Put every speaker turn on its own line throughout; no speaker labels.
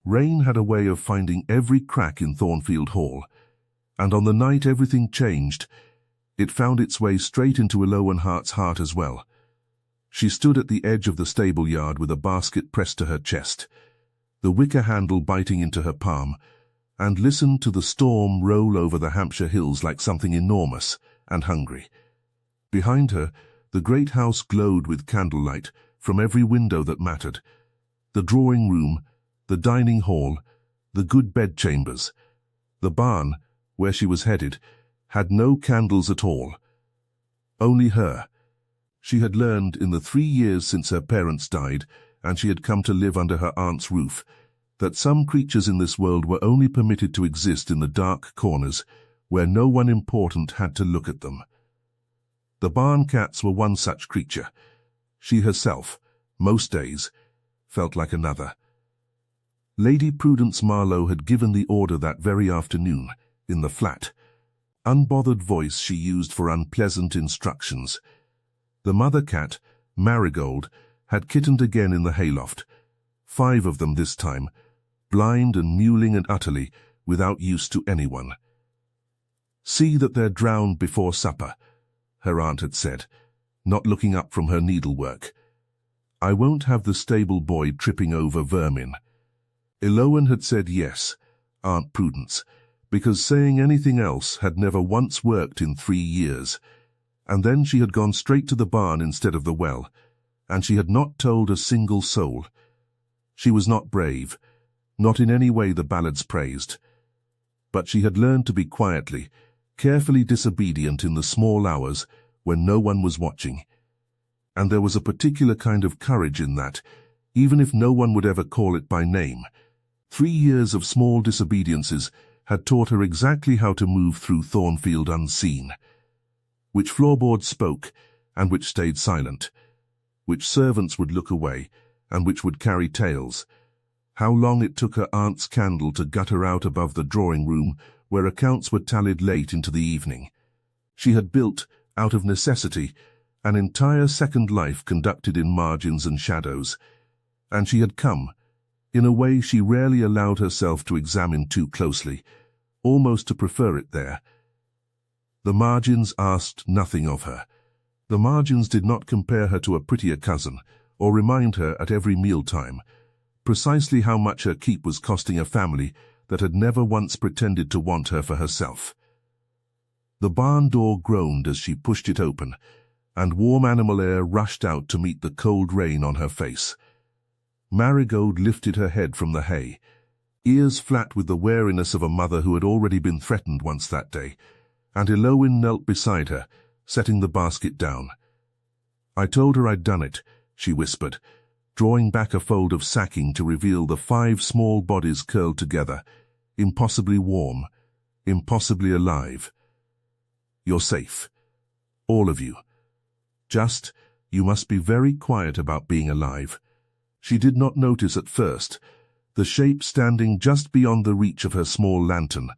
Rain had a way of finding every crack in Thornfield Hall, and on the night everything changed, it found its way straight into Elowen Hart's heart as well. She stood at the edge of the stable yard with a basket pressed to her chest, the wicker handle biting into her palm, and listened to the storm roll over the Hampshire hills like something enormous and hungry. Behind her, the great house glowed with candlelight from every window that mattered. The drawing room, the dining hall, the good bedchambers. The barn, where she was headed, had no candles at all. Only her. She had learned in the 3 years since her parents died, and she had come to live under her aunt's roof, that some creatures in this world were only permitted to exist in the dark corners, where no one important had to look at them. The barn cats were one such creature. She herself, most days, felt like another. Lady Prudence Marlowe had given the order that very afternoon, in the flat. Unbothered voice she used for unpleasant instructions. The mother cat, Marigold, had kittened again in the hayloft. 5 of them this time, blind and mewling and utterly without use to anyone. "See that they're drowned before supper," her aunt had said, not looking up from her needlework. "I won't have the stable boy tripping over vermin." Elowen had said yes, Aunt Prudence, because saying anything else had never once worked in 3 years. And then she had gone straight to the barn instead of the well, and she had not told a single soul. She was not brave, not in any way the ballads praised. But she had learned to be quietly, carefully disobedient in the small hours when no one was watching. And there was a particular kind of courage in that, even if no one would ever call it by name. 3 years of small disobediences had taught her exactly how to move through Thornfield unseen. Which floorboards spoke, and which stayed silent. Which servants would look away, and which would carry tales. How long it took her aunt's candle to gutter out above the drawing room, where accounts were tallied late into the evening. She had built, out of necessity, an entire second life conducted in margins and shadows, and she had come, in a way she rarely allowed herself to examine too closely, almost to prefer it there. The margins asked nothing of her. The margins did not compare her to a prettier cousin, or remind her at every mealtime precisely how much her keep was costing a family that had never once pretended to want her for herself. The barn door groaned as she pushed it open, and warm animal air rushed out to meet the cold rain on her face. Marigold lifted her head from the hay, ears flat with the wariness of a mother who had already been threatened once that day, and Elowen knelt beside her, setting the basket down. "I told her I'd done it," she whispered, drawing back a fold of sacking to reveal the 5 small bodies curled together, impossibly warm, impossibly alive. "You're safe. All of you. Just, you must be very quiet about being alive." She did not notice at first the shape standing just beyond the reach of her small lantern,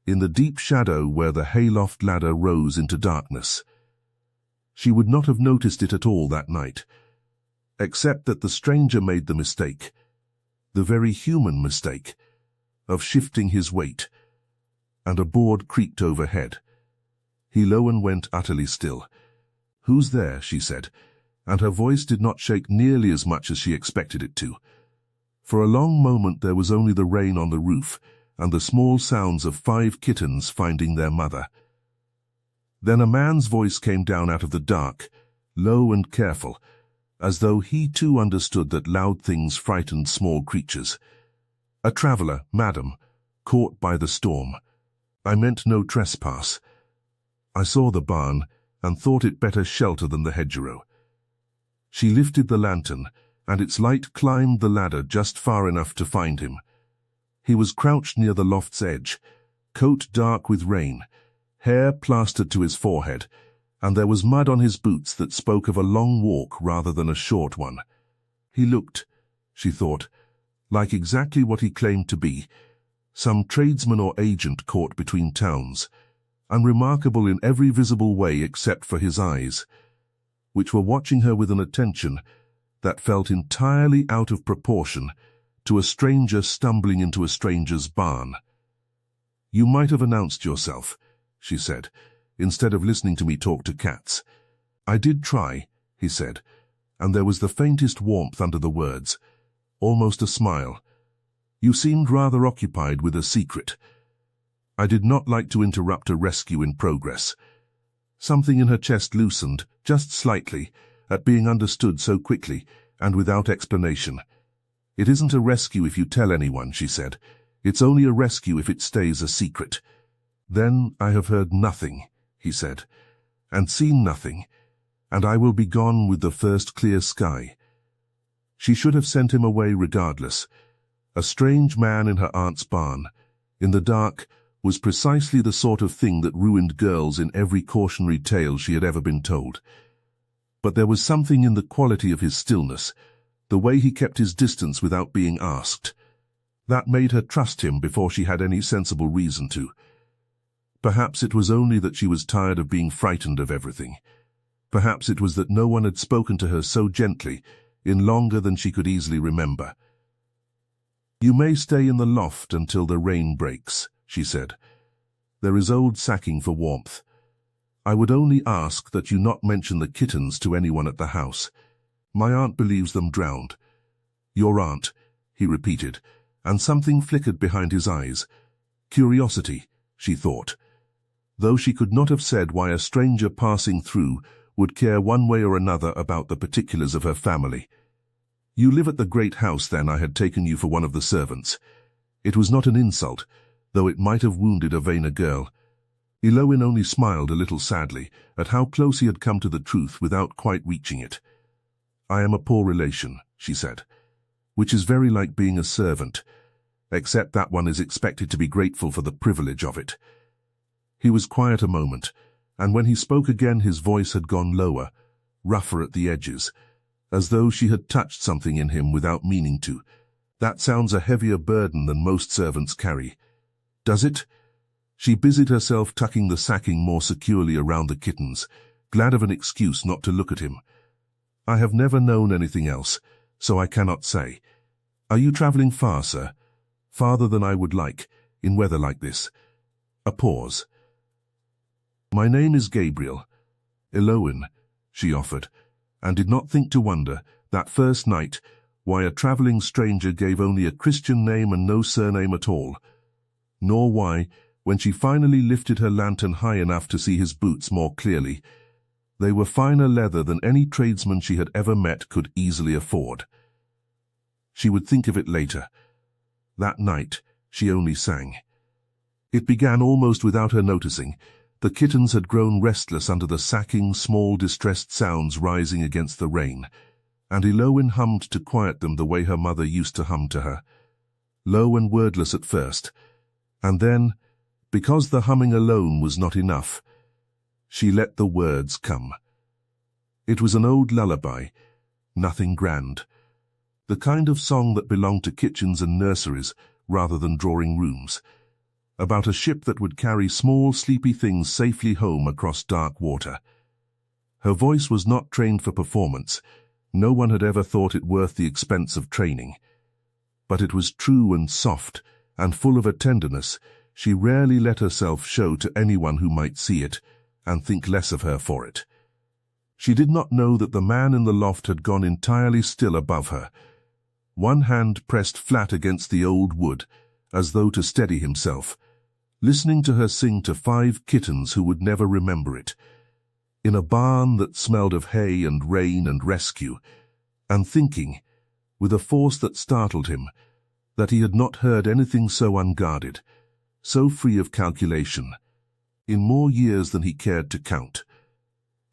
in the deep shadow where the hayloft ladder rose into darkness. She would not have noticed it at all that night, except that the stranger made the mistake, the very human mistake, of shifting his weight, and a board creaked overhead. Elowen went utterly still. "Who's there?" she said, and her voice did not shake nearly as much as she expected it to. For a long moment there was only the rain on the roof, and the small sounds of 5 kittens finding their mother. Then a man's voice came down out of the dark, low and careful, as though he too understood that loud things frightened small creatures. "A traveller, madam, caught by the storm. I meant no trespass. I saw the barn, and thought it better shelter than the hedgerow." She lifted the lantern, and its light climbed the ladder just far enough to find him. He was crouched near the loft's edge, coat dark with rain, hair plastered to his forehead, and there was mud on his boots that spoke of a long walk rather than a short one. He looked, she thought, like exactly what he claimed to be, some tradesman or agent caught between towns, unremarkable in every visible way except for his eyes, which were watching her with an attention that felt entirely out of proportion to a stranger stumbling into a stranger's barn. "You might have announced yourself," she said, "instead of listening to me talk to cats." "I did try," he said, and there was the faintest warmth under the words, almost a smile. "You seemed rather occupied with a secret." I did not like to interrupt a rescue in progress. Something in her chest loosened, just slightly, at being understood so quickly and without explanation. "It isn't a rescue if you tell anyone," she said. "It's only a rescue if it stays a secret." "Then I have heard nothing," he said, "and seen nothing, and I will be gone with the first clear sky." She should have sent him away regardless. A strange man in her aunt's barn, in the dark, was precisely the sort of thing that ruined girls in every cautionary tale she had ever been told. But there was something in the quality of his stillness, the way he kept his distance without being asked, that made her trust him before she had any sensible reason to. Perhaps it was only that she was tired of being frightened of everything. Perhaps it was that no one had spoken to her so gently in longer than she could easily remember. "You may stay in the loft until the rain breaks," she said. "There is old sacking for warmth. I would only ask that you not mention the kittens to anyone at the house. My aunt believes them drowned." "Your aunt," he repeated, and something flickered behind his eyes. Curiosity, she thought. Though she could not have said why a stranger passing through would care one way or another about the particulars of her family. "You live at the great house, then. I had taken you for one of the servants." It was not an insult, though it might have wounded a vainer girl. Elowen only smiled a little sadly at how close he had come to the truth without quite reaching it. "I am a poor relation," she said, "which is very like being a servant, except that one is expected to be grateful for the privilege of it." He was quiet a moment, and when he spoke again his voice had gone lower, rougher at the edges, as though she had touched something in him without meaning to. "That sounds a heavier burden than most servants carry." "Does it?" She busied herself tucking the sacking more securely around the kittens, glad of an excuse not to look at him. "I have never known anything else, so I cannot say. Are you traveling far, sir? Farther than I would like, in weather like this?" A pause. "My name is Gabriel. Elowen," she offered, and did not think to wonder, that first night, why a traveling stranger gave only a Christian name and no surname at all. Nor why, when she finally lifted her lantern high enough to see his boots more clearly, they were finer leather than any tradesman she had ever met could easily afford. She would think of it later. That night, she only sang. It began almost without her noticing. The kittens had grown restless under the sacking, small, distressed sounds rising against the rain, and Elowen hummed to quiet them the way her mother used to hum to her, low and wordless at first, and then, because the humming alone was not enough, she let the words come. It was an old lullaby, nothing grand, the kind of song that belonged to kitchens and nurseries rather than drawing rooms, about a ship that would carry small, sleepy things safely home across dark water. Her voice was not trained for performance. No one had ever thought it worth the expense of training. But it was true and soft, and full of a tenderness she rarely let herself show to anyone who might see it and think less of her for it. She did not know that the man in the loft had gone entirely still above her, one hand pressed flat against the old wood, as though to steady himself, listening to her sing to 5 kittens who would never remember it, in a barn that smelled of hay and rain and rescue, and thinking, with a force that startled him, that he had not heard anything so unguarded, so free of calculation, in more years than he cared to count.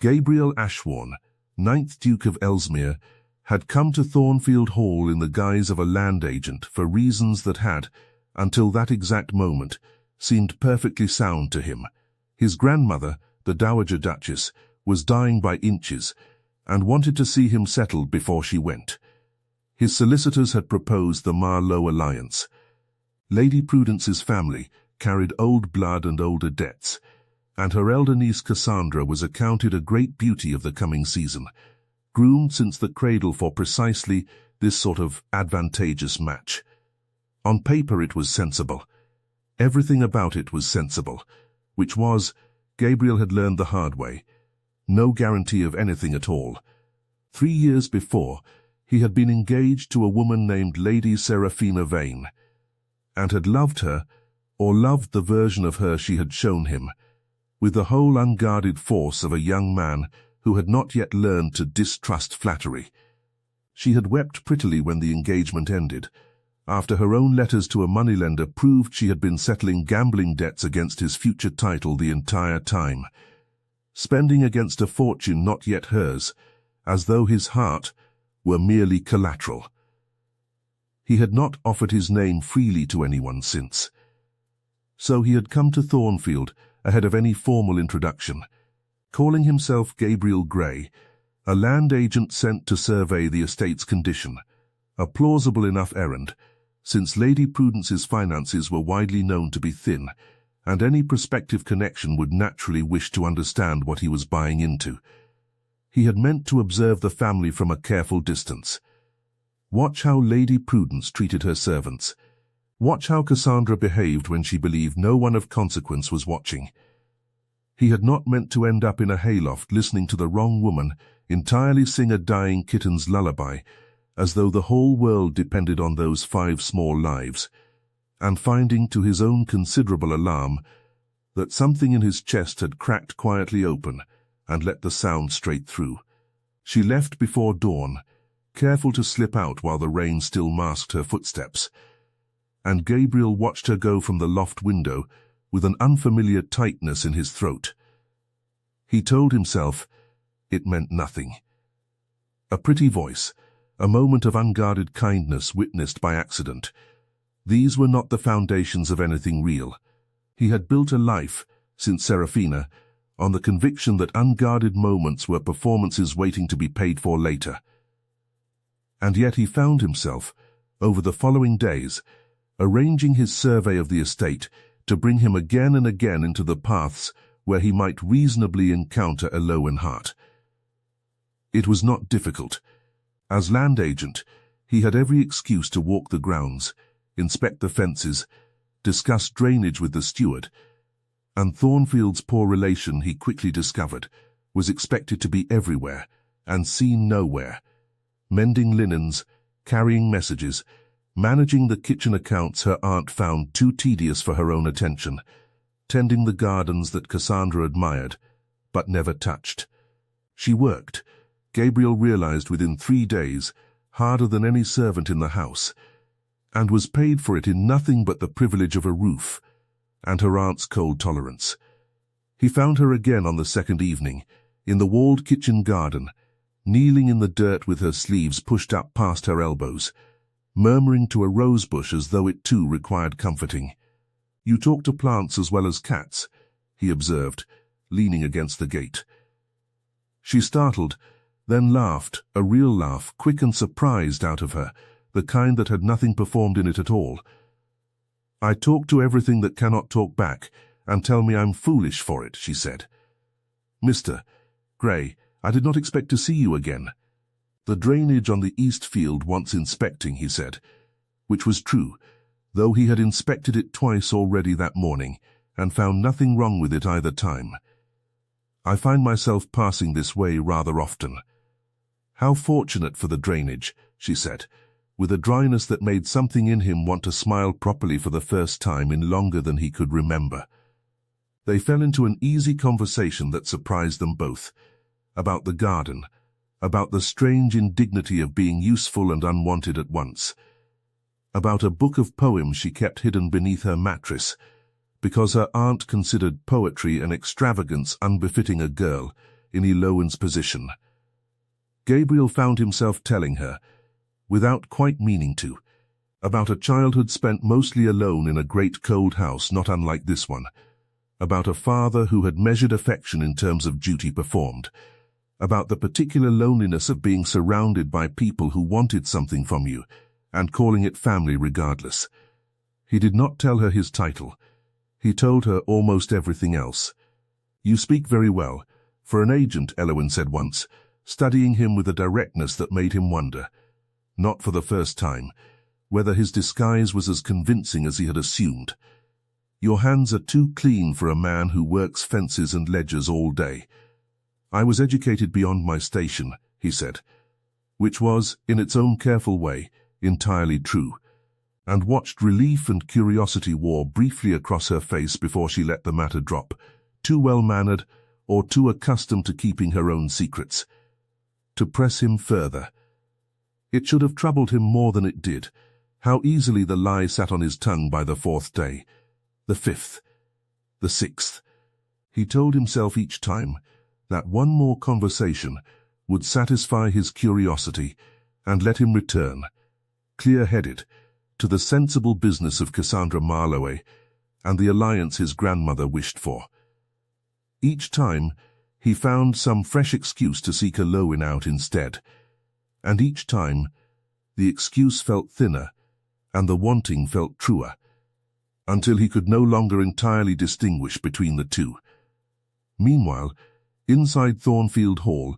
Gabriel Ashworne, 9th Duke of Ellsmere, had come to Thornfield Hall in the guise of a land agent for reasons that had, until that exact moment, seemed perfectly sound to him. His grandmother, the Dowager Duchess, was dying by inches, and wanted to see him settled before she went. His solicitors had proposed the Marlowe alliance. Lady Prudence's family carried old blood and older debts, and her elder niece Cassandra was accounted a great beauty of the coming season, groomed since the cradle for precisely this sort of advantageous match. On paper it was sensible. Everything about it was sensible, which was, Gabriel had learned the hard way, no guarantee of anything at all. 3 years before, he had been engaged to a woman named Lady Seraphina Vane, and had loved her, or loved the version of her she had shown him, with the whole unguarded force of a young man who had not yet learned to distrust flattery. She had wept prettily when the engagement ended, after her own letters to a moneylender proved she had been settling gambling debts against his future title the entire time, spending against a fortune not yet hers, as though his heart were merely collateral. He had not offered his name freely to anyone since. So he had come to Thornfield ahead of any formal introduction, calling himself Gabriel Grey, a land agent sent to survey the estate's condition, a plausible enough errand, since Lady Prudence's finances were widely known to be thin, and any prospective connection would naturally wish to understand what he was buying into. He had meant to observe the family from a careful distance. Watch how Lady Prudence treated her servants. Watch how Cassandra behaved when she believed no one of consequence was watching. He had not meant to end up in a hayloft listening to the wrong woman entirely sing a dying kitten's lullaby, as though the whole world depended on those 5 small lives, and finding to his own considerable alarm that something in his chest had cracked quietly open and let the sound straight through. She left before dawn, careful to slip out while the rain still masked her footsteps, and Gabriel watched her go from the loft window with an unfamiliar tightness in his throat. He told himself it meant nothing. A pretty voice, a moment of unguarded kindness witnessed by accident. These were not the foundations of anything real. He had built a life, since Seraphina, on the conviction that unguarded moments were performances waiting to be paid for later. And yet he found himself, over the following days, arranging his survey of the estate to bring him again and again into the paths where he might reasonably encounter Elowen Hart. It was not difficult. As land agent, he had every excuse to walk the grounds, inspect the fences, discuss drainage with the steward, and Thornfield's poor relation, he quickly discovered, was expected to be everywhere and seen nowhere, mending linens, carrying messages, managing the kitchen accounts her aunt found too tedious for her own attention, tending the gardens that Cassandra admired, but never touched. She worked, Gabriel realized within 3 days, harder than any servant in the house, and was paid for it in nothing but the privilege of a roof and her aunt's cold tolerance. He found her again on the second evening, in the walled kitchen garden, kneeling in the dirt with her sleeves pushed up past her elbows, murmuring to a rosebush as though it too required comforting. "You talk to plants as well as cats," he observed, leaning against the gate. She startled, then laughed, a real laugh, quick and surprised out of her, the kind that had nothing performed in it at all. "I talk to everything that cannot talk back, and tell me I'm foolish for it," she said. "Mr. Grey, I did not expect to see you again. The drainage on the east field wants inspecting," he said, which was true, though he had inspected it twice already that morning, and found nothing wrong with it either time. "I find myself passing this way rather often." "How fortunate for the drainage," she said, with a dryness that made something in him want to smile properly for the first time in longer than he could remember. They fell into an easy conversation that surprised them both, about the garden, about the strange indignity of being useful and unwanted at once, about a book of poems she kept hidden beneath her mattress, because her aunt considered poetry an extravagance unbefitting a girl in Elowen's position. Gabriel found himself telling her, without quite meaning to, about a childhood spent mostly alone in a great cold house not unlike this one, about a father who had measured affection in terms of duty performed, about the particular loneliness of being surrounded by people who wanted something from you, and calling it family regardless. He did not tell her his title. He told her almost everything else. "You speak very well, for an agent," Elowen said once, studying him with a directness that made him wonder. Not for the first time. whether his disguise was as convincing as he had assumed. "Your hands are too clean for a man who works fences and ledgers all day." "I was educated beyond my station," he said, which was, in its own careful way, entirely true, and watched relief and curiosity war briefly across her face before she let the matter drop, too well-mannered or too accustomed to keeping her own secrets, to press him further. It should have troubled him more than it did, how easily the lie sat on his tongue by the 4th day, the 5th, the 6th. He told himself each time that one more conversation would satisfy his curiosity and let him return, clear-headed, to the sensible business of Cassandra Marlowe and the alliance his grandmother wished for. Each time, he found some fresh excuse to seek Elowen out instead, and each time, the excuse felt thinner and the wanting felt truer, until he could no longer entirely distinguish between the two. Meanwhile, inside Thornfield Hall,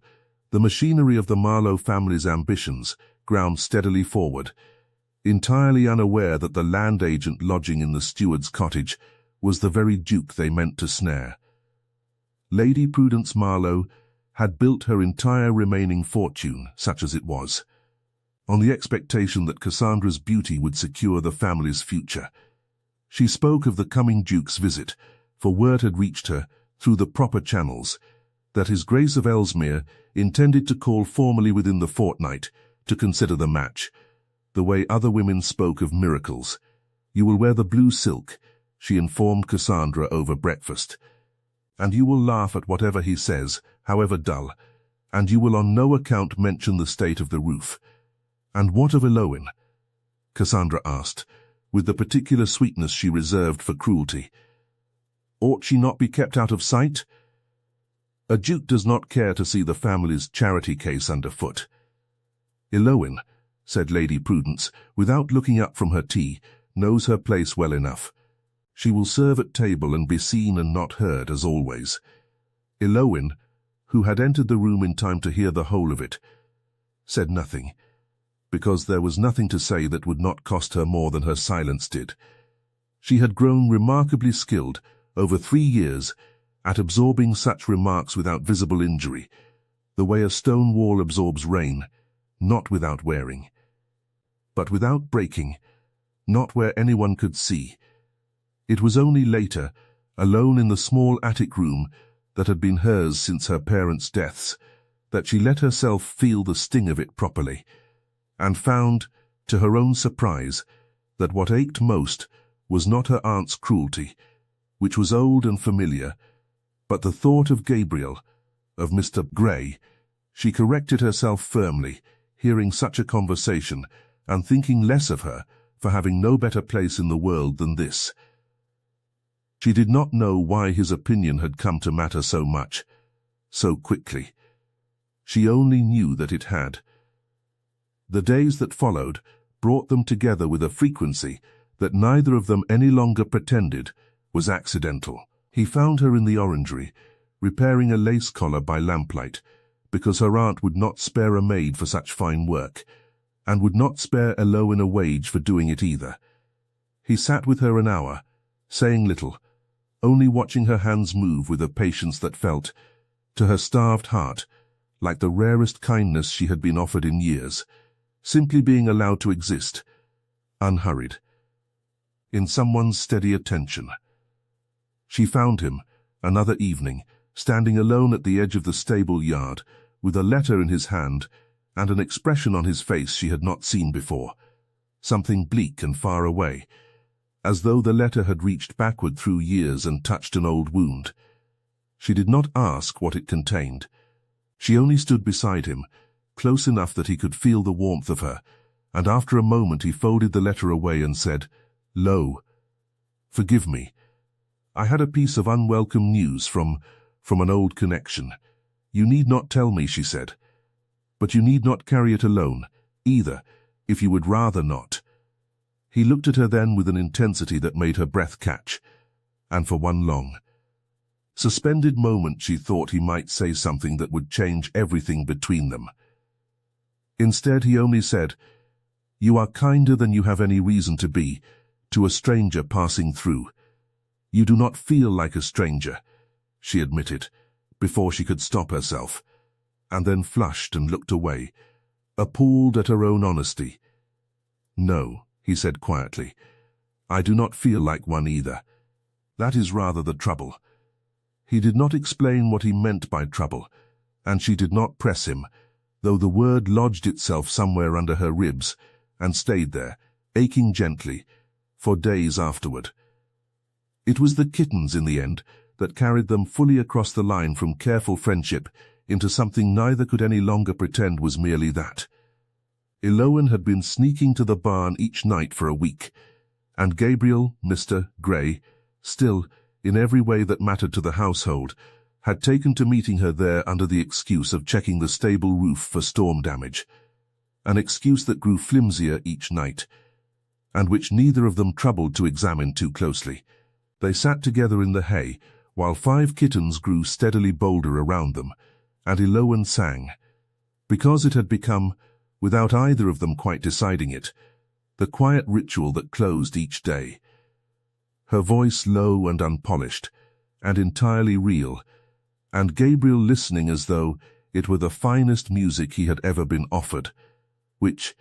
the machinery of the Marlowe family's ambitions ground steadily forward, entirely unaware that the land agent lodging in the steward's cottage was the very Duke they meant to snare. Lady Prudence Marlowe had built her entire remaining fortune, such as it was, on the expectation that Cassandra's beauty would secure the family's future. She spoke of the coming Duke's visit, for word had reached her, through the proper channels, that His Grace of Ellsmere intended to call formally within the fortnight to consider the match, the way other women spoke of miracles. "You will wear the blue silk," she informed Cassandra over breakfast, "and you will laugh at whatever he says, however dull, and you will on no account mention the state of the roof." "And what of Elowen?" Cassandra asked, with the particular sweetness she reserved for cruelty. "Ought she not be kept out of sight?" "A duke does not care to see the family's charity case underfoot." "Elowen," said Lady Prudence, without looking up from her tea, "knows her place well enough. She will serve at table and be seen and not heard, as always." Elowen, who had entered the room in time to hear the whole of it, said nothing, because there was nothing to say that would not cost her more than her silence did. She had grown remarkably skilled, over 3 years, at absorbing such remarks without visible injury, the way a stone wall absorbs rain, not without wearing, but without breaking, not where anyone could see. It was only later, alone in the small attic room that had been hers since her parents' deaths, that she let herself feel the sting of it properly, and found, to her own surprise, that what ached most was not her aunt's cruelty, which was old and familiar, but the thought of Gabriel, of Mr. Grey. She corrected herself firmly, hearing such a conversation, and thinking less of her for having no better place in the world than this. She did not know why his opinion had come to matter so much, so quickly. She only knew that it had. The days that followed brought them together with a frequency that neither of them any longer pretended was accidental. He found her in the orangery, repairing a lace collar by lamplight, because her aunt would not spare a maid for such fine work, and would not spare Elowen a wage for doing it either. He sat with her an hour, saying little, only watching her hands move with a patience that felt, to her starved heart, like the rarest kindness she had been offered in years, simply being allowed to exist, unhurried, in someone's steady attention. She found him, another evening, standing alone at the edge of the stable yard, with a letter in his hand and an expression on his face she had not seen before, something bleak and far away, as though the letter had reached backward through years and touched an old wound. She did not ask what it contained. She only stood beside him, close enough that he could feel the warmth of her, and after a moment he folded the letter away and said, "Lo, forgive me. I had a piece of unwelcome news from an old connection. You need not tell me," she said. "But you need not carry it alone, either, if you would rather not." He looked at her then with an intensity that made her breath catch, and for one long, suspended moment she thought he might say something that would change everything between them. Instead he only said, You are kinder than you have any reason to be, to a stranger passing through. You do not feel like a stranger, she admitted, before she could stop herself, and then flushed and looked away, appalled at her own honesty. No, he said quietly, I do not feel like one either. That is rather the trouble. He did not explain what he meant by trouble, and she did not press him, though the word lodged itself somewhere under her ribs and stayed there, aching gently, for days afterward. It was the kittens, in the end, that carried them fully across the line from careful friendship into something neither could any longer pretend was merely that. Elowen had been sneaking to the barn each night for a week, and Gabriel, Mr. Grey, still, in every way that mattered to the household, had taken to meeting her there under the excuse of checking the stable roof for storm damage, an excuse that grew flimsier each night, and which neither of them troubled to examine too closely. They sat together in the hay, while 5 kittens grew steadily bolder around them, and Elowen sang, because it had become, without either of them quite deciding it, the quiet ritual that closed each day. Her voice low and unpolished, and entirely real, and Gabriel listening as though it were the finest music he had ever been offered, which,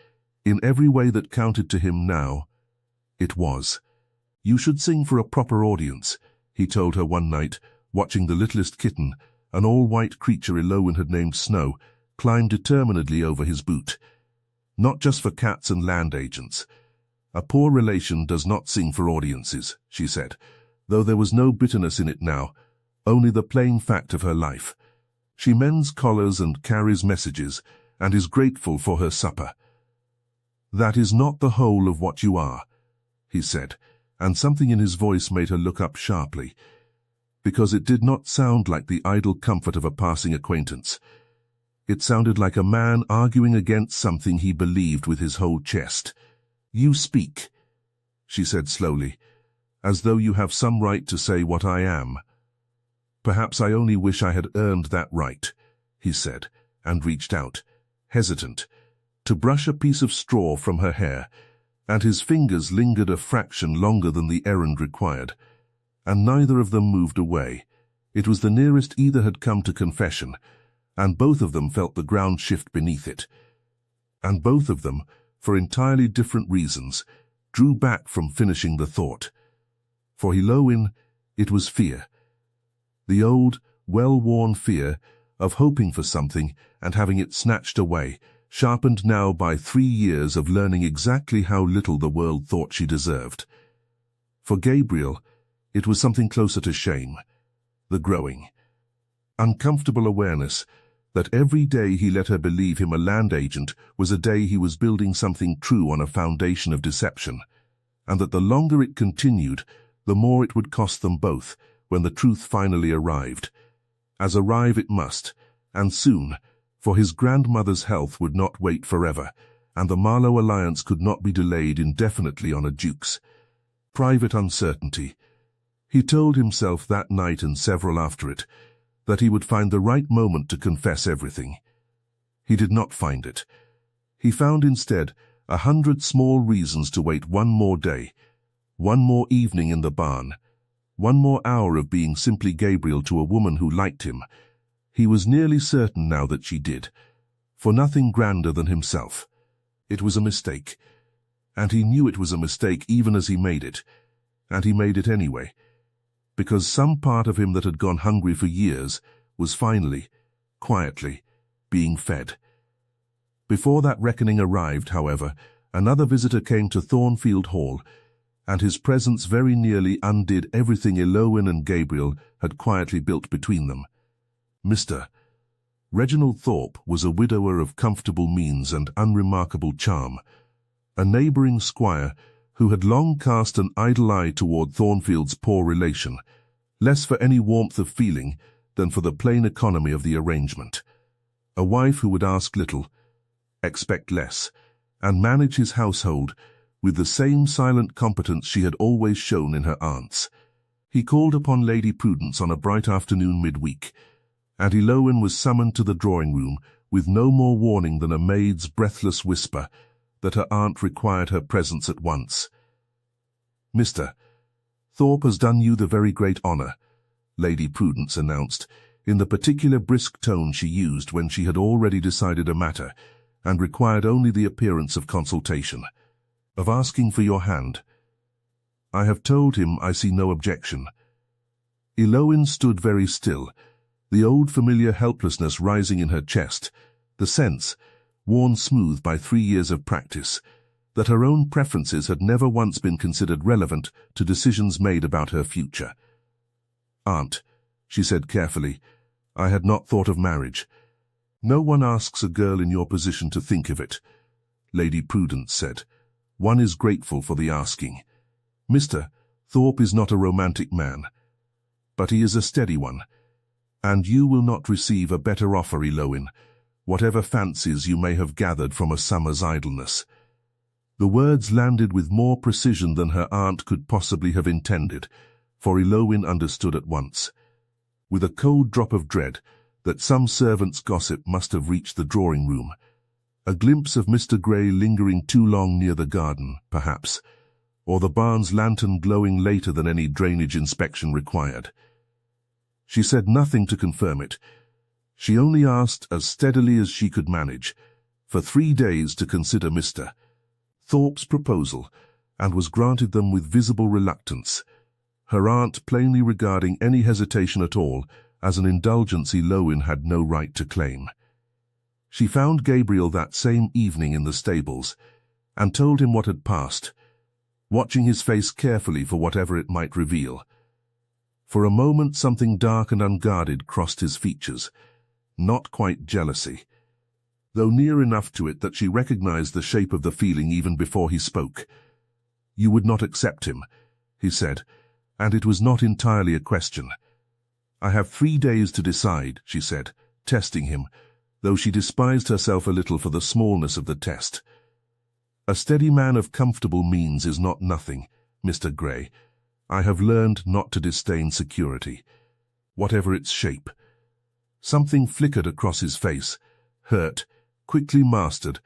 in every way that counted to him now, it was. You should sing for a proper audience, he told her one night, watching the littlest kitten, an all-white creature Elowen had named Snow, climb determinedly over his boot. Not just for cats and land agents. A poor relation does not sing for audiences, she said, though there was no bitterness in it now, only the plain fact of her life. She mends collars and carries messages, and is grateful for her supper. That is not the whole of what you are, he said, and something in his voice made her look up sharply, because it did not sound like the idle comfort of a passing acquaintance. It sounded like a man arguing against something he believed with his whole chest. You speak, she said slowly, as though you have some right to say what I am. Perhaps I only wish I had earned that right, he said, and reached out, hesitant, to brush a piece of straw from her hair, and his fingers lingered a fraction longer than the errand required, and neither of them moved away. It was the nearest either had come to confession, and both of them felt the ground shift beneath it. And both of them, for entirely different reasons, drew back from finishing the thought. For Elowen, it was fear. The old, well-worn fear of hoping for something and having it snatched away, sharpened now by 3 years of learning exactly how little the world thought she deserved. For Gabriel, it was something closer to shame, the growing, uncomfortable awareness that every day he let her believe him a land agent was a day he was building something true on a foundation of deception, and that the longer it continued, the more it would cost them both when the truth finally arrived. As arrive it must, and soon, for his grandmother's health would not wait forever, and the Marlowe alliance could not be delayed indefinitely on a duke's private uncertainty. He told himself that night and several after it, that he would find the right moment to confess everything. He did not find it. He found instead 100 small reasons to wait one more day, one more evening in the barn, one more hour of being simply Gabriel to a woman who liked him. He was nearly certain now that she did, for nothing grander than himself. It was a mistake, and he knew it was a mistake even as he made it, and he made it anyway, because some part of him that had gone hungry for years was finally, quietly, being fed. Before that reckoning arrived, however, another visitor came to Thornfield Hall, and his presence very nearly undid everything Elowen and Gabriel had quietly built between them. Mr. Reginald Thorpe was a widower of comfortable means and unremarkable charm, a neighbouring squire who had long cast an idle eye toward Thornfield's poor relation, less for any warmth of feeling than for the plain economy of the arrangement. A wife who would ask little, expect less, and manage his household with the same silent competence she had always shown in her aunts. He called upon Lady Prudence on a bright afternoon midweek, and Elowen was summoned to the drawing-room with no more warning than a maid's breathless whisper that her aunt required her presence at once. "Mr. Thorpe has done you the very great honor," Lady Prudence announced, in the particular brisk tone she used when she had already decided a matter and required only the appearance of consultation, "of asking for your hand. I have told him I see no objection." Elowen stood very still, the old familiar helplessness rising in her chest, the sense, worn smooth by 3 years of practice, that her own preferences had never once been considered relevant to decisions made about her future. "Aunt," she said carefully, "I had not thought of marriage." "No one asks a girl in your position to think of it," Lady Prudence said. "One is grateful for the asking. Mr. Thorpe is not a romantic man, but he is a steady one, and you will not receive a better offer, Elowen, whatever fancies you may have gathered from a summer's idleness." The words landed with more precision than her aunt could possibly have intended, for Elowen understood at once, with a cold drop of dread, that some servant's gossip must have reached the drawing-room. A glimpse of Mr. Grey lingering too long near the garden, perhaps, or the barn's lantern glowing later than any drainage inspection required. She said nothing to confirm it. She only asked, as steadily as she could manage, for 3 days to consider Mr. Thorpe's proposal, and was granted them with visible reluctance, her aunt plainly regarding any hesitation at all as an indulgence Elowen had no right to claim. She found Gabriel that same evening in the stables, and told him what had passed, watching his face carefully for whatever it might reveal. For a moment something dark and unguarded crossed his features, not quite jealousy, though near enough to it that she recognized the shape of the feeling even before he spoke. "You would not accept him," he said, "and it was not entirely a question." "I have 3 days to decide," she said, testing him, though she despised herself a little for the smallness of the test. "A steady man of comfortable means is not nothing, Mr. Grey. I have learned not to disdain security, whatever its shape." Something flickered across his face, hurt, quickly mastered,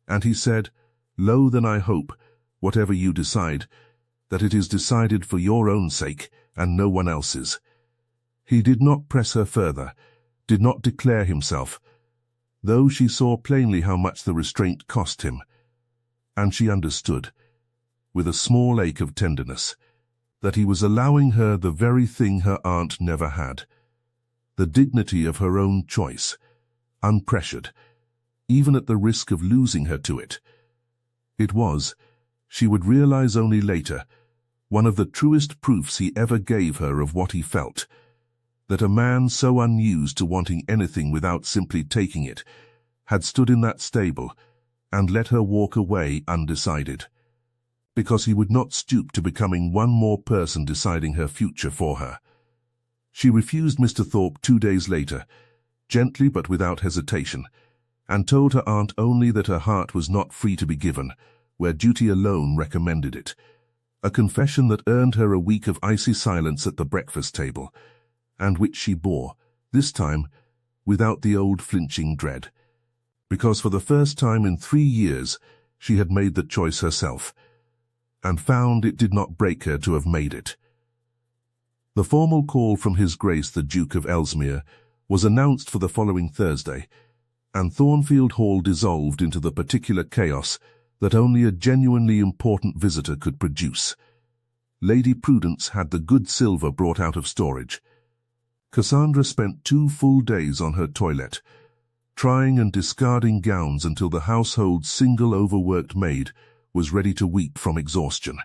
and he said, "Lo, then I hope, whatever you decide, that it is decided for your own sake and no one else's." He did not press her further, did not declare himself, though she saw plainly how much the restraint cost him, and she understood, with a small ache of tenderness, that he was allowing her the very thing her aunt never had, the dignity of her own choice, unpressured, even at the risk of losing her to it. It was, she would realize only later, one of the truest proofs he ever gave her of what he felt, that a man so unused to wanting anything without simply taking it had stood in that stable and let her walk away undecided, because he would not stoop to becoming one more person deciding her future for her. She refused Mr. Thorpe 2 days later, gently but without hesitation, and told her aunt only that her heart was not free to be given, where duty alone recommended it, a confession that earned her a week of icy silence at the breakfast table, and which she bore, this time, without the old flinching dread, because for the first time in 3 years she had made the choice herself, and found it did not break her to have made it. The formal call from His Grace the Duke of Ellsmere was announced for the following Thursday, and Thornfield Hall dissolved into the particular chaos that only a genuinely important visitor could produce. Lady Prudence had the good silver brought out of storage. Cassandra spent 2 full days on her toilet, trying and discarding gowns until the household's single overworked maid was ready to weep from exhaustion.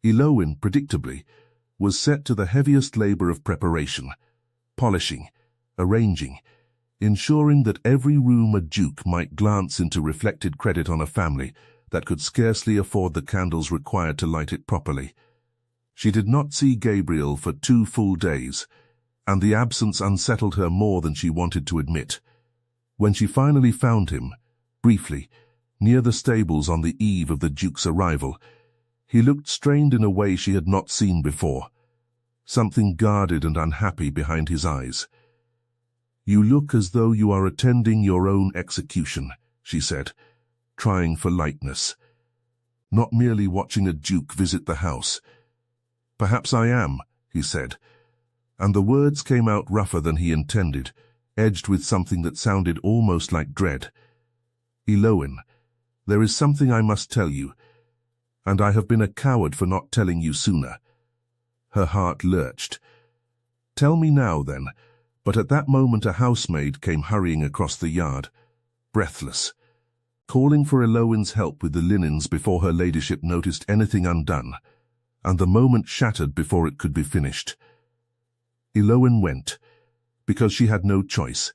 Elowen, predictably, was set to the heaviest labor of preparation, polishing, arranging, ensuring that every room a duke might glance into reflected credit on a family that could scarcely afford the candles required to light it properly. She did not see Gabriel for 2 full days, and the absence unsettled her more than she wanted to admit. When she finally found him, briefly, near the stables on the eve of the Duke's arrival, he looked strained in a way she had not seen before, something guarded and unhappy behind his eyes. "You look as though you are attending your own execution," she said, trying for lightness. Not merely watching a duke visit the house. "Perhaps I am," he said, and the words came out rougher than he intended, edged with something that sounded almost like dread. "Elowen, there is something I must tell you, and I have been a coward for not telling you sooner." Her heart lurched. "Tell me now, then." But at that moment a housemaid came hurrying across the yard, breathless, calling for Elowen's help with the linens before her ladyship noticed anything undone, and the moment shattered before it could be finished. Elowen went, because she had no choice,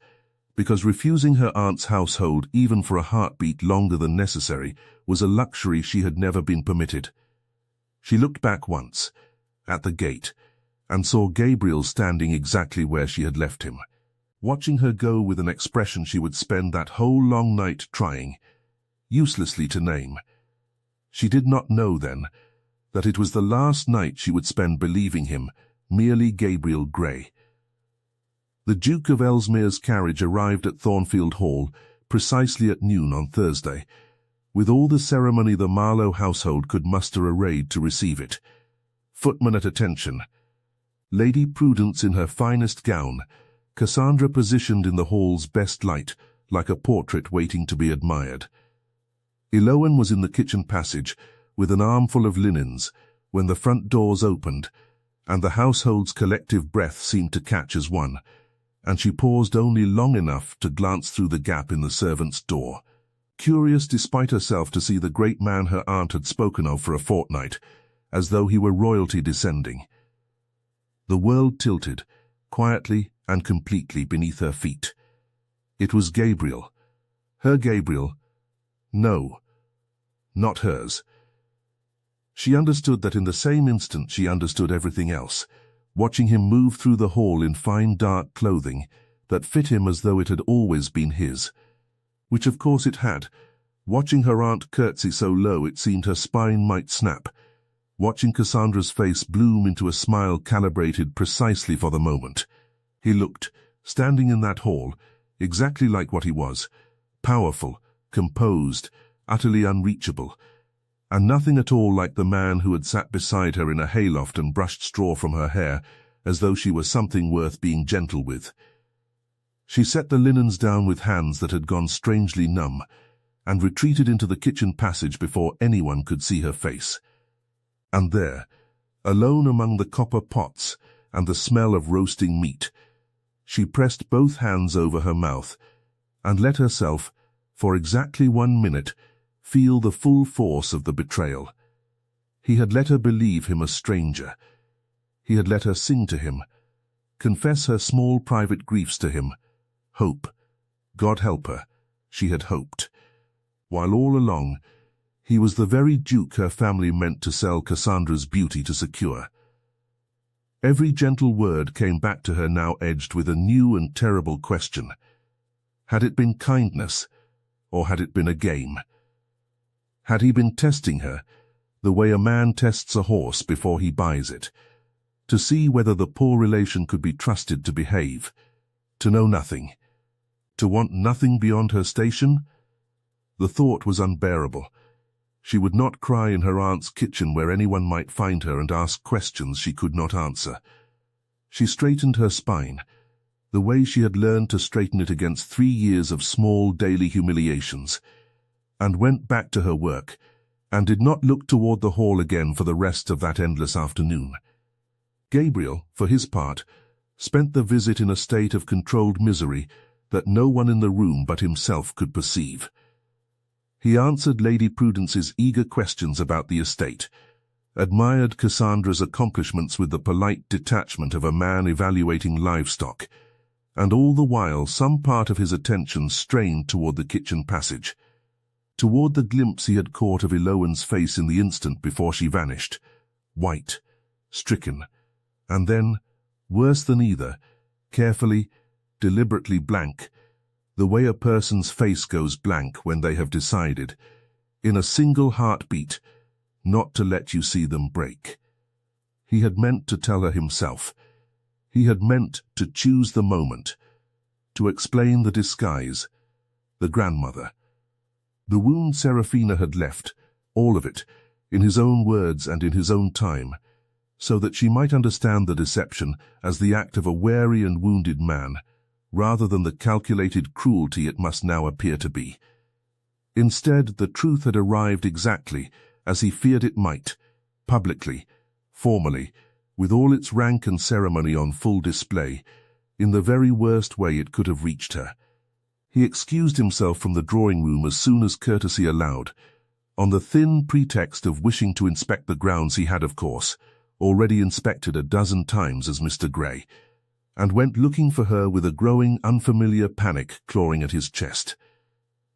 because refusing her aunt's household even for a heartbeat longer than necessary was a luxury she had never been permitted. She looked back once, at the gate, and saw Gabriel standing exactly where she had left him, watching her go with an expression she would spend that whole long night trying, uselessly to name. She did not know then that it was the last night she would spend believing him merely Gabriel Grey. The Duke of Ellsmere's carriage arrived at Thornfield Hall precisely at noon on Thursday, with all the ceremony the Marlowe household could muster arrayed to receive it. Footmen at attention, Lady Prudence in her finest gown, Cassandra positioned in the hall's best light, like a portrait waiting to be admired. Elowen was in the kitchen passage, with an armful of linens, when the front doors opened, and the household's collective breath seemed to catch as one, and she paused only long enough to glance through the gap in the servants' door, curious despite herself to see the great man her aunt had spoken of for a fortnight, as though he were royalty descending. The world tilted, quietly and completely beneath her feet. It was Gabriel. Her Gabriel. No, not hers. She understood that in the same instant she understood everything else, watching him move through the hall in fine dark clothing that fit him as though it had always been his, which of course it had, watching her aunt curtsy so low it seemed her spine might snap, watching Cassandra's face bloom into a smile calibrated precisely for the moment. He looked, standing in that hall, exactly like what he was, powerful, composed, utterly unreachable, and nothing at all like the man who had sat beside her in a hayloft and brushed straw from her hair, as though she were something worth being gentle with. She set the linens down with hands that had gone strangely numb, and retreated into the kitchen passage before anyone could see her face. And there, alone among the copper pots and the smell of roasting meat, she pressed both hands over her mouth and let herself, for exactly 1 minute, feel the full force of the betrayal. He had let her believe him a stranger. He had let her sing to him, confess her small private griefs to him, hope, God help her, she had hoped, while all along he was the very duke her family meant to sell Cassandra's beauty to secure. Every gentle word came back to her now edged with a new and terrible question. Had it been kindness, or had it been a game? Had he been testing her, the way a man tests a horse before he buys it, to see whether the poor relation could be trusted to behave, to know nothing, to want nothing beyond her station? The thought was unbearable. She would not cry in her aunt's kitchen where anyone might find her and ask questions she could not answer. She straightened her spine, the way she had learned to straighten it against 3 years of small daily humiliations, and went back to her work, and did not look toward the hall again for the rest of that endless afternoon. Gabriel, for his part, spent the visit in a state of controlled misery that no one in the room but himself could perceive. He answered Lady Prudence's eager questions about the estate, admired Cassandra's accomplishments with the polite detachment of a man evaluating livestock, and all the while some part of his attention strained toward the kitchen passage, toward the glimpse he had caught of Elowen's face in the instant before she vanished, white, stricken, and then, worse than either, carefully, deliberately blank, the way a person's face goes blank when they have decided, in a single heartbeat, not to let you see them break. He had meant to tell her himself. He had meant to choose the moment, to explain the disguise, the grandmother. The wound Serafina had left, all of it, in his own words and in his own time, so that she might understand the deception as the act of a wary and wounded man, rather than the calculated cruelty it must now appear to be. Instead, the truth had arrived exactly as he feared it might, publicly, formally, with all its rank and ceremony on full display, in the very worst way it could have reached her. He excused himself from the drawing-room as soon as courtesy allowed, on the thin pretext of wishing to inspect the grounds he had, of course, already inspected a dozen times as Mr. Grey, and went looking for her with a growing unfamiliar panic clawing at his chest.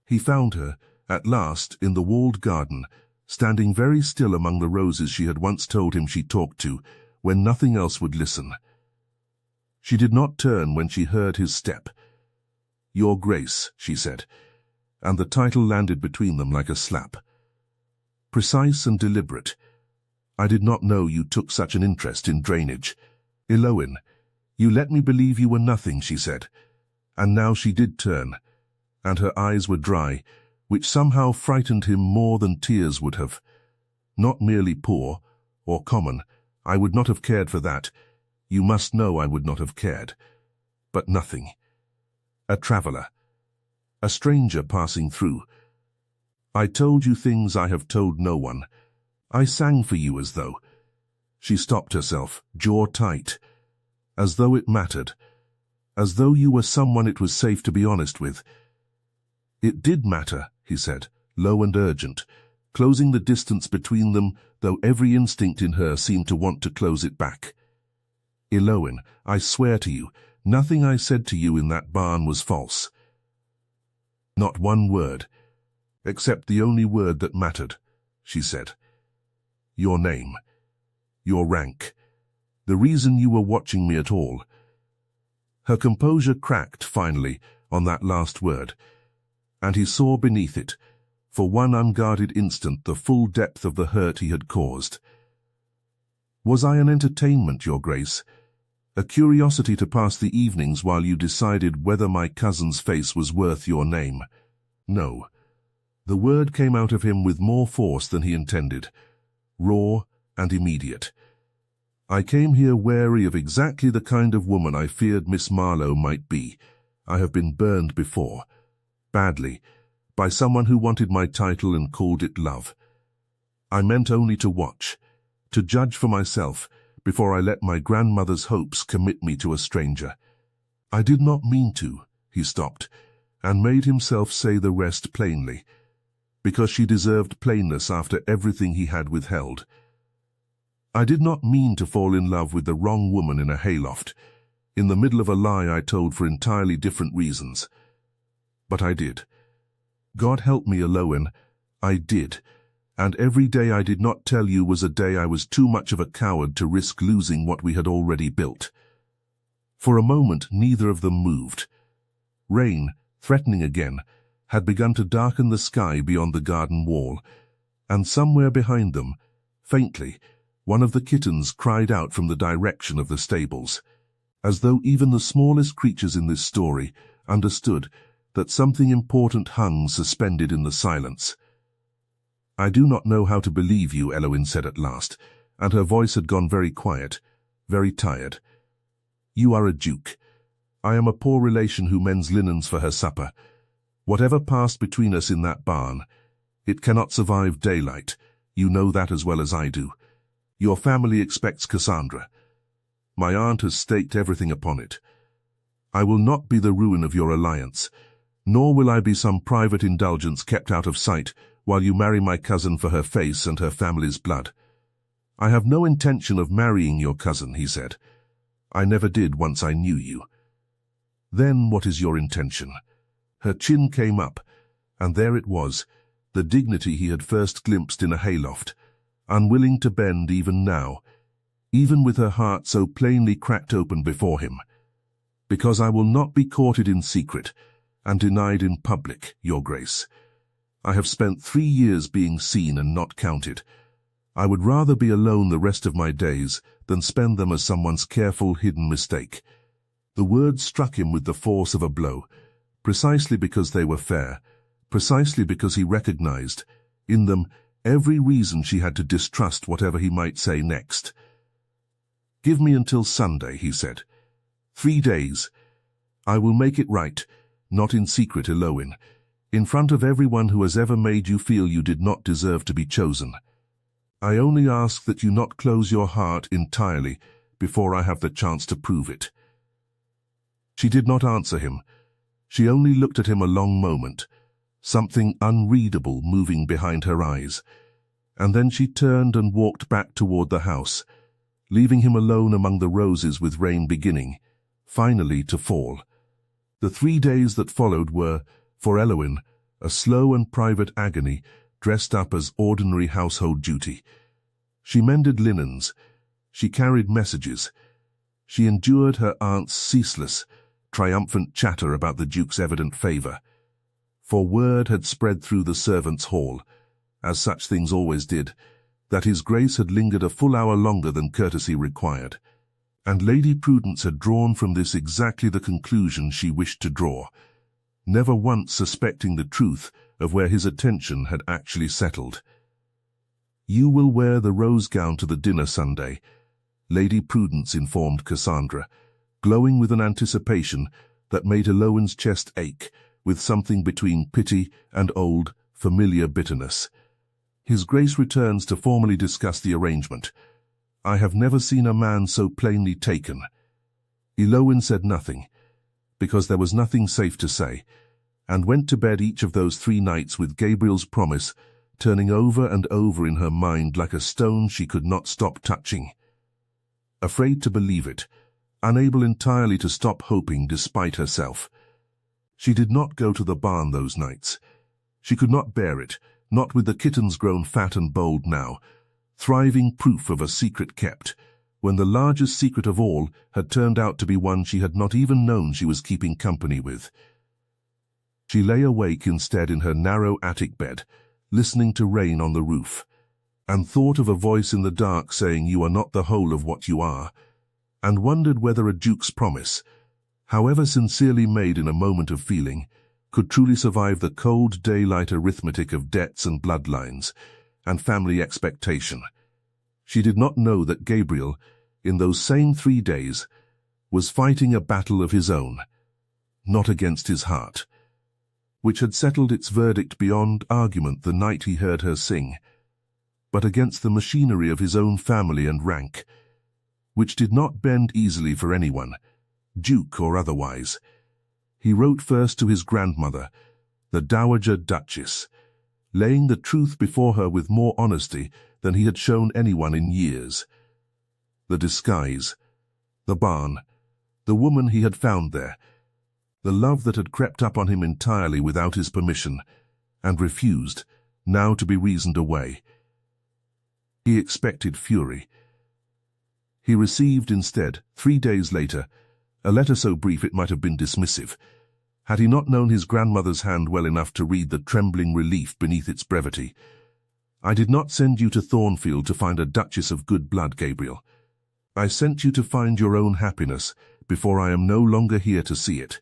He found her, at last, in the walled garden, standing very still among the roses she had once told him she talked to, when nothing else would listen. She did not turn when she heard his step. "Your Grace," she said, and the title landed between them like a slap. Precise and deliberate. "I did not know you took such an interest in drainage. Elowen, you let me believe you were nothing," she said. And now she did turn, and her eyes were dry, which somehow frightened him more than tears would have. "Not merely poor, or common. I would not have cared for that. You must know I would not have cared. But nothing. A traveller. A stranger passing through. I told you things I have told no one. I sang for you as though—" She stopped herself, jaw tight. "As though it mattered. As though you were someone it was safe to be honest with." "It did matter," he said, low and urgent, closing the distance between them, though every instinct in her seemed to want to close it back. "Elowen, I swear to you, nothing I said to you in that barn was false. Not one word, except the only word that mattered," she said. "Your name, your rank, the reason you were watching me at all." Her composure cracked, finally, on that last word, and he saw beneath it, for one unguarded instant, the full depth of the hurt he had caused. "Was I an entertainment, Your Grace? A curiosity to pass the evenings while you decided whether my cousin's face was worth your name?" "No." The word came out of him with more force than he intended, raw and immediate. "I came here wary of exactly the kind of woman I feared Miss Marlowe might be. I have been burned before, badly, by someone who wanted my title and called it love. I meant only to watch, to judge for myself, before I let my grandmother's hopes commit me to a stranger. I did not mean to," he stopped, and made himself say the rest plainly, because she deserved plainness after everything he had withheld. "I did not mean to fall in love with the wrong woman in a hayloft, in the middle of a lie I told for entirely different reasons. But I did. God help me, Elowen, I did, and every day I did not tell you was a day I was too much of a coward to risk losing what we had already built." For a moment neither of them moved. Rain, threatening again, had begun to darken the sky beyond the garden wall, and somewhere behind them, faintly, one of the kittens cried out from the direction of the stables, as though even the smallest creatures in this story understood that something important hung suspended in the silence. "I do not know how to believe you," Elowen said at last, and her voice had gone very quiet, very tired. "You are a duke. I am a poor relation who mends linens for her supper. Whatever passed between us in that barn, it cannot survive daylight. You know that as well as I do. Your family expects Cassandra. My aunt has staked everything upon it. I will not be the ruin of your alliance, nor will I be some private indulgence kept out of sight while you marry my cousin for her face and her family's blood. I have no intention of marrying your cousin," he said. "I never did once I knew you." "Then what is your intention?" Her chin came up, and there it was, the dignity he had first glimpsed in a hayloft, unwilling to bend even now, even with her heart so plainly cracked open before him. "Because I will not be courted in secret and denied in public, Your Grace. I have spent 3 years being seen and not counted. I would rather be alone the rest of my days than spend them as someone's careful, hidden mistake." The words struck him with the force of a blow, precisely because they were fair, precisely because he recognized, in them, every reason she had to distrust whatever he might say next. "Give me until Sunday," he said. 3 days. I will make it right, not in secret, Elowen, in front of everyone who has ever made you feel you did not deserve to be chosen. I only ask that you not close your heart entirely before I have the chance to prove it." She did not answer him. She only looked at him a long moment, something unreadable moving behind her eyes, and then she turned and walked back toward the house, leaving him alone among the roses with rain beginning, finally, to fall. The 3 days that followed were, for Elowen, a slow and private agony dressed up as ordinary household duty. She mended linens, she carried messages, she endured her aunt's ceaseless, triumphant chatter about the Duke's evident favor. For word had spread through the servants' hall, as such things always did, that His Grace had lingered a full hour longer than courtesy required, and Lady Prudence had drawn from this exactly the conclusion she wished to draw, never once suspecting the truth of where his attention had actually settled. "You will wear the rose gown to the dinner Sunday," Lady Prudence informed Cassandra, glowing with an anticipation that made Elowen's chest ache with something between pity and old, familiar bitterness. "His Grace returns to formally discuss the arrangement. I have never seen a man so plainly taken." Elowen said nothing, because there was nothing safe to say, and went to bed each of those 3 nights with Gabriel's promise turning over and over in her mind like a stone she could not stop touching. Afraid to believe it, unable entirely to stop hoping despite herself. She did not go to the barn those nights. She could not bear it, not with the kittens grown fat and bold now, thriving proof of a secret kept, when the largest secret of all had turned out to be one she had not even known she was keeping company with. She lay awake instead in her narrow attic bed, listening to rain on the roof, and thought of a voice in the dark saying you are not the whole of what you are, and wondered whether a duke's promise, however sincerely made in a moment of feeling, could truly survive the cold daylight arithmetic of debts and bloodlines, and family expectation. She did not know that Gabriel, in those same 3 days, was fighting a battle of his own, not against his heart, which had settled its verdict beyond argument the night he heard her sing, but against the machinery of his own family and rank, which did not bend easily for anyone, duke or otherwise. He wrote first to his grandmother, the Dowager Duchess, laying the truth before her with more honesty than he had shown anyone in years. The disguise, the barn, the woman he had found there, the love that had crept up on him entirely without his permission, and refused, now to be reasoned away. He expected fury. He received instead, 3 days later, a letter so brief it might have been dismissive, had he not known his grandmother's hand well enough to read the trembling relief beneath its brevity. "I did not send you to Thornfield to find a duchess of good blood, Gabriel. I sent you to find your own happiness before I am no longer here to see it.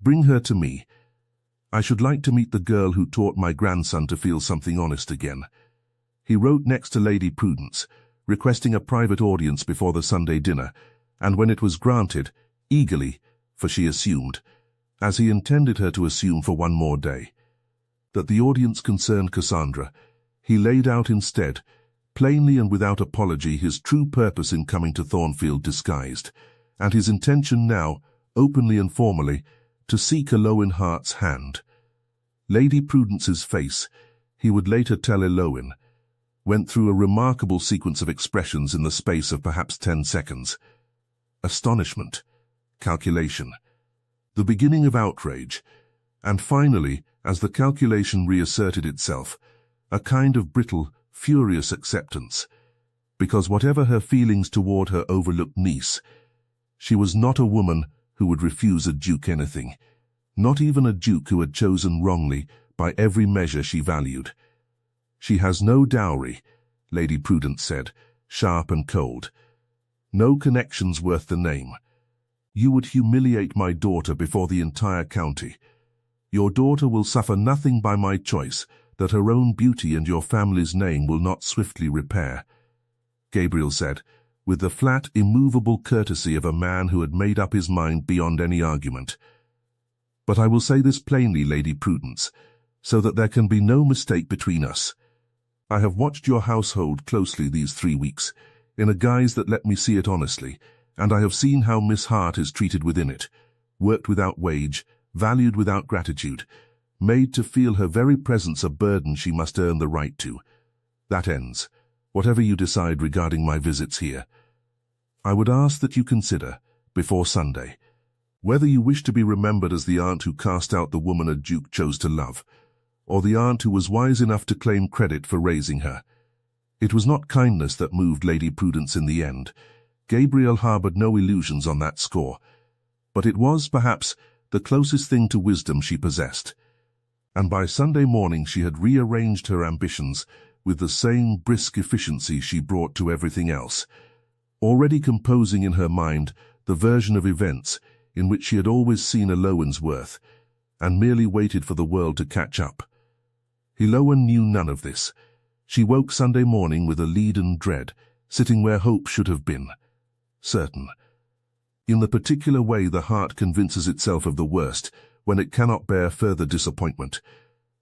Bring her to me. I should like to meet the girl who taught my grandson to feel something honest again." He wrote next to Lady Prudence, requesting a private audience before the Sunday dinner, and when it was granted, eagerly, for she assumed, as he intended her to assume for one more day, that the audience concerned Cassandra, he laid out instead, plainly and without apology, his true purpose in coming to Thornfield disguised, and his intention now, openly and formally, to seek Elowen Hart's hand. Lady Prudence's face, he would later tell Elowen, went through a remarkable sequence of expressions in the space of perhaps 10 seconds. Astonishment, calculation, the beginning of outrage, and finally, as the calculation reasserted itself, a kind of brittle, furious acceptance, because whatever her feelings toward her overlooked niece, she was not a woman who would refuse a duke anything, not even a duke who had chosen wrongly by every measure she valued. "She has no dowry," Lady Prudence said, sharp and cold. "No connections worth the name. You would humiliate my daughter before the entire county. Your daughter will suffer nothing by my choice that her own beauty and your family's name will not swiftly repair," Gabriel said, with the flat, immovable courtesy of a man who had made up his mind beyond any argument. "But I will say this plainly, Lady Prudence, so that there can be no mistake between us. I have watched your household closely these 3 weeks, in a guise that let me see it honestly, and I have seen how Miss Hart is treated within it, worked without wage, valued without gratitude, made to feel her very presence a burden she must earn the right to. That ends, whatever you decide regarding my visits here. I would ask that you consider, before Sunday, whether you wish to be remembered as the aunt who cast out the woman a duke chose to love, or the aunt who was wise enough to claim credit for raising her. It was not kindness that moved Lady Prudence in the end. Gabriel harbored no illusions on that score, but it was, perhaps, the closest thing to wisdom she possessed. And by Sunday morning she had rearranged her ambitions with the same brisk efficiency she brought to everything else, already composing in her mind the version of events in which she had always seen Elowen's worth, and merely waited for the world to catch up. Elowen knew none of this. She woke Sunday morning with a leaden dread, sitting where hope should have been. Certain. In the particular way the heart convinces itself of the worst when it cannot bear further disappointment,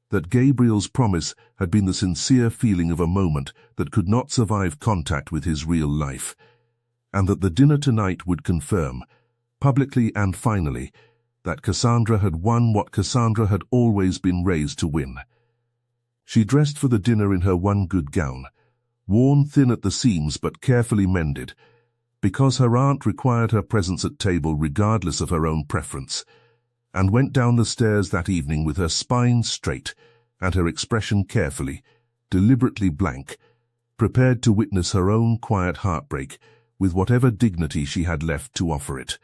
that Gabriel's promise had been the sincere feeling of a moment that could not survive contact with his real life, and that the dinner tonight would confirm, publicly and finally, that Cassandra had won what Cassandra had always been raised to win. She dressed for the dinner in her one good gown, worn thin at the seams but carefully mended, because her aunt required her presence at table regardless of her own preference, and went down the stairs that evening with her spine straight and her expression carefully, deliberately blank, prepared to witness her own quiet heartbreak with whatever dignity she had left to offer it.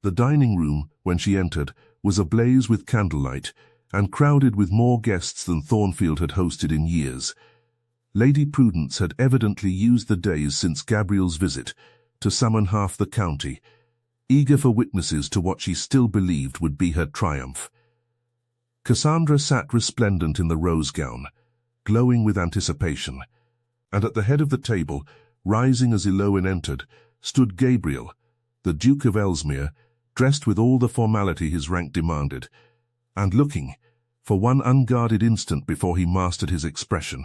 The dining room, when she entered, was ablaze with candlelight and crowded with more guests than Thornfield had hosted in years. Lady Prudence had evidently used the days since Gabriel's visit to summon half the county, eager for witnesses to what she still believed would be her triumph. Cassandra sat resplendent in the rose gown, glowing with anticipation, and at the head of the table, rising as Elowen entered, stood Gabriel, the Duke of Ellsmere, dressed with all the formality his rank demanded, and looking, for one unguarded instant before he mastered his expression,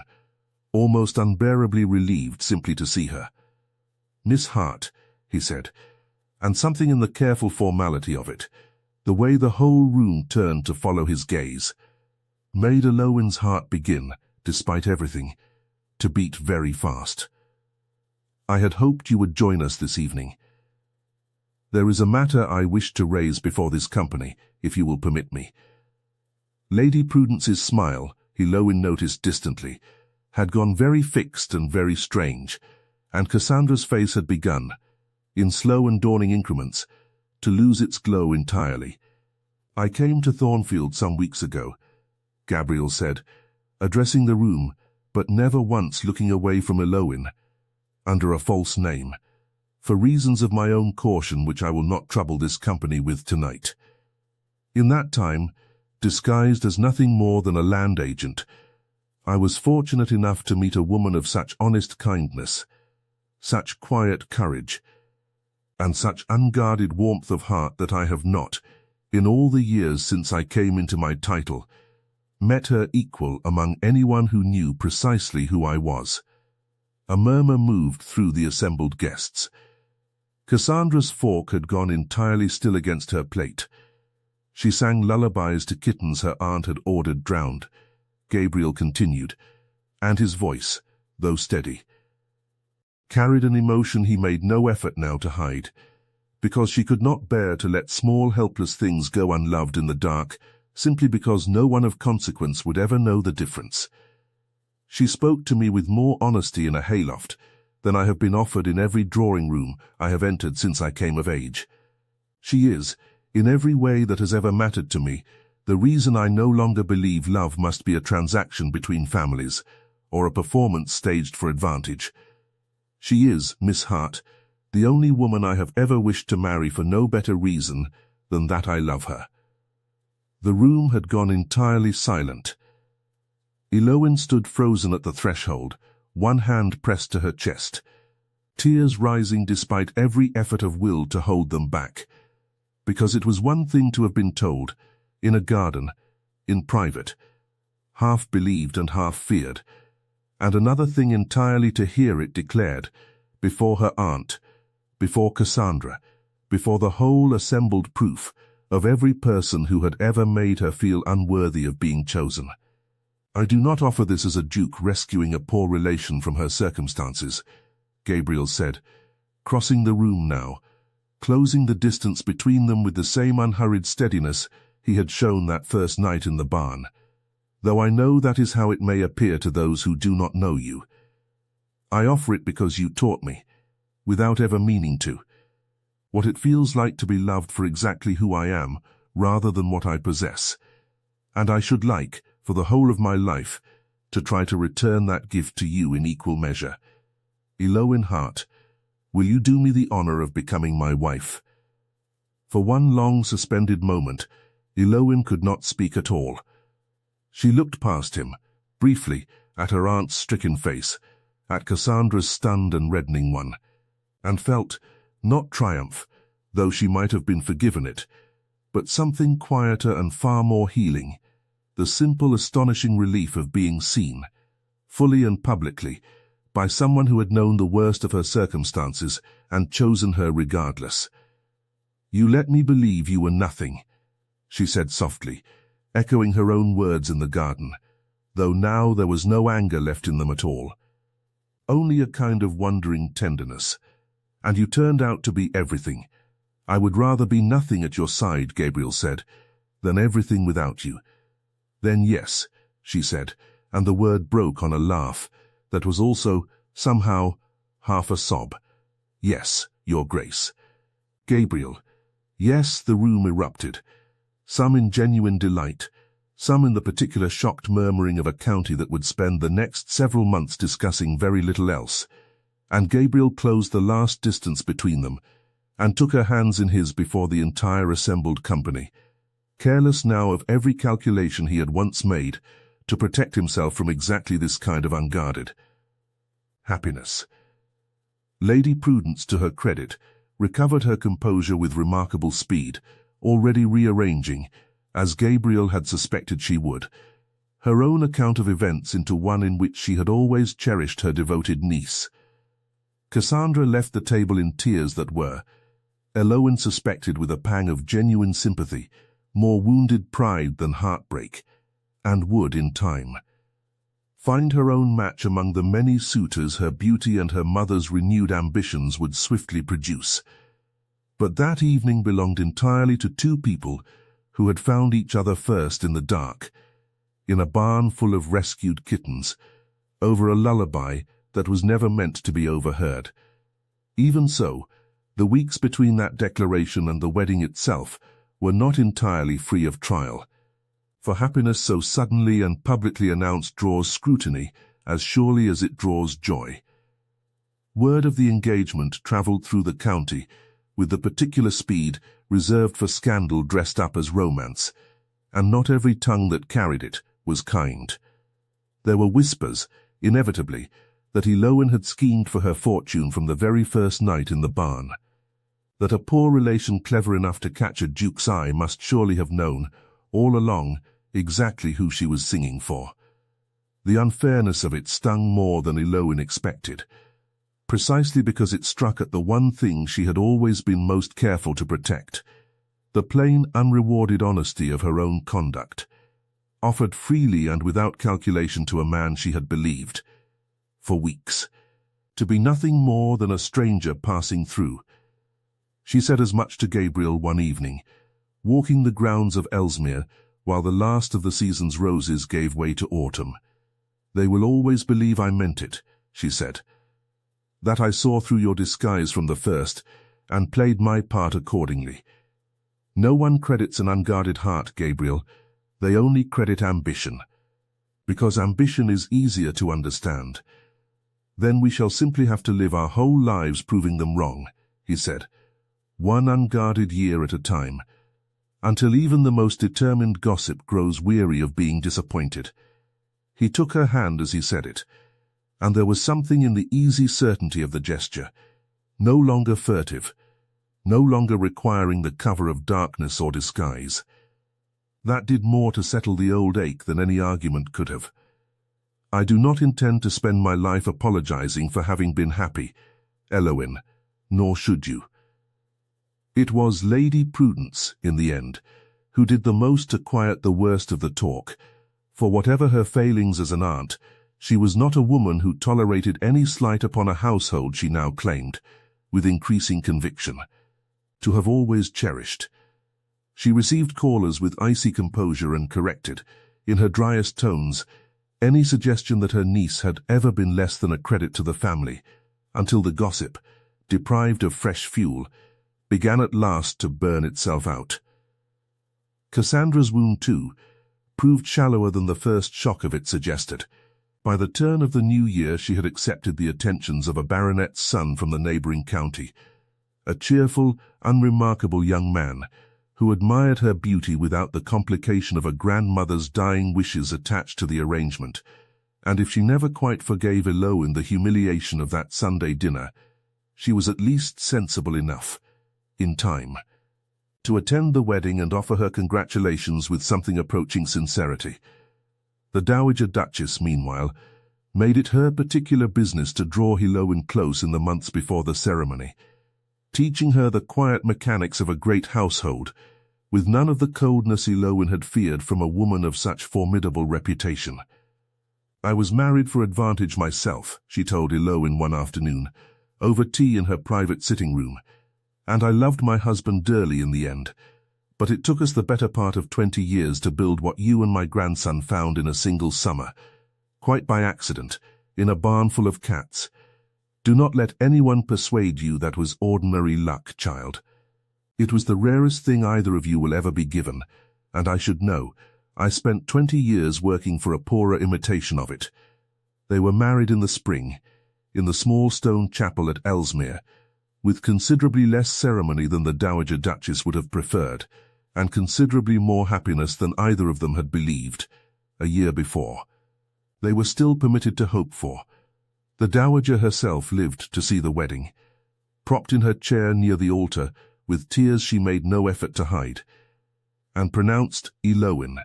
almost unbearably relieved simply to see her. "Miss Hart," he said, and something in the careful formality of it, the way the whole room turned to follow his gaze, made Elowen's heart begin, despite everything, to beat very fast. "I had hoped you would join us this evening. There is a matter I wish to raise before this company, if you will permit me." Lady Prudence's smile, Elowen noticed distantly, had gone very fixed and very strange, and Cassandra's face had begun, in slow and dawning increments, to lose its glow entirely. "I came to Thornfield some weeks ago," Gabriel said, addressing the room, but never once looking away from Elowen, under a false name, for reasons of my own caution which I will not trouble this company with tonight. In that time, disguised as nothing more than a land agent, I was fortunate enough to meet a woman of such honest kindness, such quiet courage, and such unguarded warmth of heart that I have not, in all the years since I came into my title, met her equal among anyone who knew precisely who I was. A murmur moved through the assembled guests. Cassandra's fork had gone entirely still against her plate. She sang lullabies to kittens her aunt had ordered drowned, Gabriel continued, and his voice, though steady, carried an emotion he made no effort now to hide, because she could not bear to let small helpless things go unloved in the dark, simply because no one of consequence would ever know the difference. She spoke to me with more honesty in a hayloft than I have been offered in every drawing-room I have entered since I came of age. She is, in every way that has ever mattered to me, the reason I no longer believe love must be a transaction between families, or a performance staged for advantage. She is, Miss Hart, the only woman I have ever wished to marry for no better reason than that I love her. The room had gone entirely silent. Elowen stood frozen at the threshold, one hand pressed to her chest, tears rising despite every effort of will to hold them back. Because it was one thing to have been told, in a garden, in private, half believed and half feared, and another thing entirely to hear it declared, before her aunt, before Cassandra, before the whole assembled proof of every person who had ever made her feel unworthy of being chosen. I do not offer this as a duke rescuing a poor relation from her circumstances, Gabriel said, crossing the room now, closing the distance between them with the same unhurried steadiness he had shown that first night in the barn. Though I know that is how it may appear to those who do not know you. I offer it because you taught me, without ever meaning to, what it feels like to be loved for exactly who I am, rather than what I possess. And I should like, for the whole of my life, to try to return that gift to you in equal measure. Elowen Hart, will you do me the honor of becoming my wife? For one long suspended moment, Elowen could not speak at all. She looked past him, briefly, at her aunt's stricken face, at Cassandra's stunned and reddening one, and felt, not triumph, though she might have been forgiven it, but something quieter and far more healing, the simple astonishing relief of being seen, fully and publicly, by someone who had known the worst of her circumstances and chosen her regardless. You let me believe you were nothing, she said softly, echoing her own words in the garden, though now there was no anger left in them at all. Only a kind of wondering tenderness. And you turned out to be everything. I would rather be nothing at your side, Gabriel said, than everything without you. Then yes, she said, and the word broke on a laugh that was also, somehow, half a sob. Yes, Your Grace. Gabriel. Yes, the room erupted, some in genuine delight, some in the particular shocked murmuring of a county that would spend the next several months discussing very little else. And Gabriel closed the last distance between them, and took her hands in his before the entire assembled company, careless now of every calculation he had once made to protect himself from exactly this kind of unguarded happiness. Lady Prudence, to her credit, recovered her composure with remarkable speed, already rearranging, as Gabriel had suspected she would, her own account of events into one in which she had always cherished her devoted niece. Cassandra left the table in tears that were, Elowen suspected with a pang of genuine sympathy, more wounded pride than heartbreak, and would, in time, find her own match among the many suitors her beauty and her mother's renewed ambitions would swiftly produce. But that evening belonged entirely to two people who had found each other first in the dark, in a barn full of rescued kittens, over a lullaby that was never meant to be overheard. Even so, the weeks between that declaration and the wedding itself were not entirely free of trial, for happiness so suddenly and publicly announced draws scrutiny as surely as it draws joy. Word of the engagement travelled through the county with the particular speed reserved for scandal dressed up as romance, and not every tongue that carried it was kind. There were whispers, inevitably, that Elowen had schemed for her fortune from the very first night in the barn, that a poor relation clever enough to catch a duke's eye must surely have known, all along, exactly who she was singing for. The unfairness of it stung more than Elowen expected, precisely because it struck at the one thing she had always been most careful to protect, the plain, unrewarded honesty of her own conduct, offered freely and without calculation to a man she had believed, for weeks, to be nothing more than a stranger passing through. She said as much to Gabriel one evening, walking the grounds of Ellsmere while the last of the season's roses gave way to autumn. They will always believe I meant it, she said, that I saw through your disguise from the first and played my part accordingly. No one credits an unguarded heart, Gabriel. They only credit ambition, because ambition is easier to understand. Then we shall simply have to live our whole lives proving them wrong, he said, one unguarded year at a time. until even the most determined gossip grows weary of being disappointed. He took her hand as he said it, and there was something in the easy certainty of the gesture, no longer furtive, no longer requiring the cover of darkness or disguise. That did more to settle the old ache than any argument could have. I do not intend to spend my life apologizing for having been happy, Elowen, nor should you. It was Lady Prudence, in the end, who did the most to quiet the worst of the talk, for whatever her failings as an aunt, she was not a woman who tolerated any slight upon a household she now claimed, with increasing conviction, to have always cherished. She received callers with icy composure and corrected, in her driest tones, any suggestion that her niece had ever been less than a credit to the family, until the gossip, deprived of fresh fuel, began at last to burn itself out. Cassandra's wound, too, proved shallower than the first shock of it suggested. By the turn of the new year she had accepted the attentions of a baronet's son from the neighbouring county, a cheerful, unremarkable young man, who admired her beauty without the complication of a grandmother's dying wishes attached to the arrangement, and if she never quite forgave Elowen the humiliation of that Sunday dinner, she was at least sensible enough, in time, to attend the wedding and offer her congratulations with something approaching sincerity. The Dowager Duchess, meanwhile, made it her particular business to draw Elowen close in the months before the ceremony, teaching her the quiet mechanics of a great household, with none of the coldness Elowen had feared from a woman of such formidable reputation. "I was married for advantage myself," she told Elowen one afternoon, over tea in her private sitting-room, "and I loved my husband dearly in the end, but it took us the better part of 20 years to build what you and my grandson found in a single summer, quite by accident, in a barn full of cats. Do not let anyone persuade you that was ordinary luck, child. It was the rarest thing either of you will ever be given, and I should know. I spent 20 years working for a poorer imitation of it." They were married in the spring, in the small stone chapel at Ellsmere, with considerably less ceremony than the Dowager Duchess would have preferred, and considerably more happiness than either of them had believed, a year before. They were still permitted to hope for. The Dowager herself lived to see the wedding, propped in her chair near the altar, with tears she made no effort to hide, and pronounced Elowen,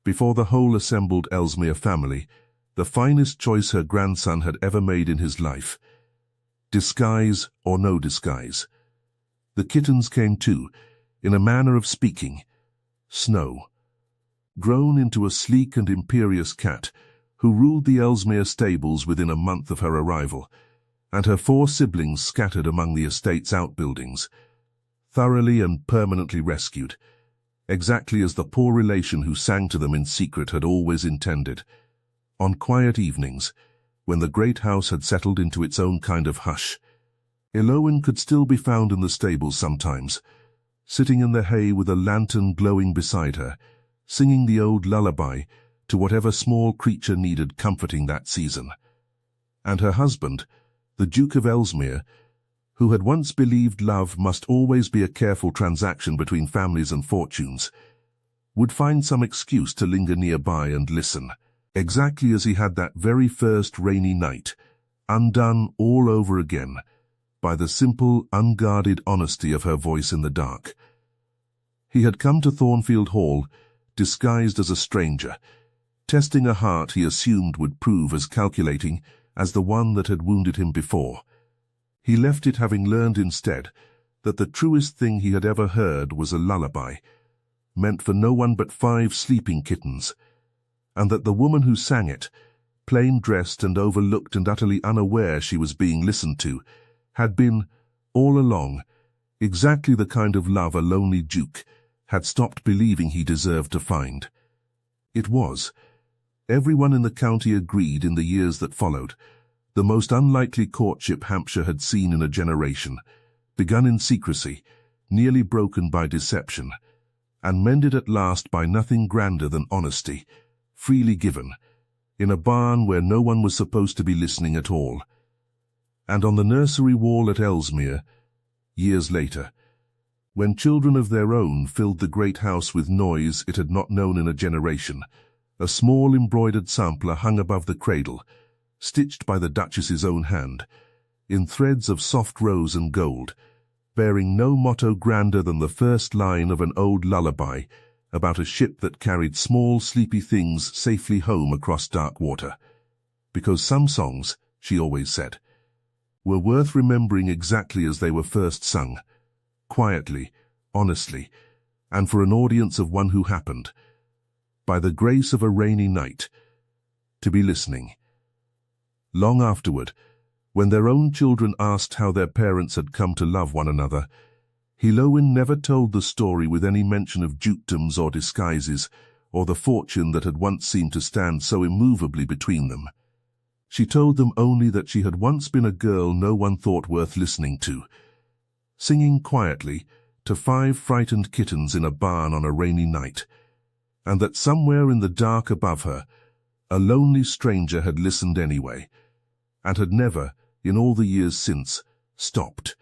before the whole assembled Ellsmere family, the finest choice her grandson had ever made in his life. Disguise or no disguise. The Kittens came too, in a manner of speaking. Snow, grown into a sleek and imperious cat, who ruled the Ellsmere stables within a month of her arrival, and her 4 siblings scattered among the estate's outbuildings, thoroughly and permanently rescued, exactly as the poor relation who sang to them in secret had always intended. On quiet evenings, when the great house had settled into its own kind of hush, Elowen could still be found in the stables sometimes, sitting in the hay with a lantern glowing beside her, singing the old lullaby to whatever small creature needed comforting that season. And her husband, the Duke of Ellsmere, who had once believed love must always be a careful transaction between families and fortunes, would find some excuse to linger nearby and listen, exactly as he had that very first rainy night, undone all over again by the simple, unguarded honesty of her voice in the dark. He had come to Thornfield Hall, disguised as a stranger, testing a heart he assumed would prove as calculating as the one that had wounded him before. He left it having learned instead that the truest thing he had ever heard was a lullaby, meant for no one but 5 sleeping kittens, and that the woman who sang it, plain dressed and overlooked and utterly unaware she was being listened to, had been, all along, exactly the kind of love a lonely duke had stopped believing he deserved to find. It was, everyone in the county agreed in the years that followed, the most unlikely courtship Hampshire had seen in a generation, begun in secrecy, nearly broken by deception, and mended at last by nothing grander than honesty, freely given, in a barn where no one was supposed to be listening at all. And on the nursery wall at Ellsmere, years later, when children of their own filled the great house with noise it had not known in a generation. A small embroidered sampler hung above the cradle, stitched by the Duchess's own hand, in threads of soft rose and gold, bearing no motto grander than the first line of an old lullaby about a ship that carried small sleepy things safely home across dark water. Because some songs, she always said, were worth remembering exactly as they were first sung, quietly, honestly, and for an audience of one who happened, by the grace of a rainy night, to be listening. Long afterward, when their own children asked how their parents had come to love one another, Elowen never told the story with any mention of dukedoms or disguises, or the fortune that had once seemed to stand so immovably between them. She told them only that she had once been a girl no one thought worth listening to, singing quietly to 5 frightened kittens in a barn on a rainy night, and that somewhere in the dark above her, a lonely stranger had listened anyway, and had never, in all the years since, stopped.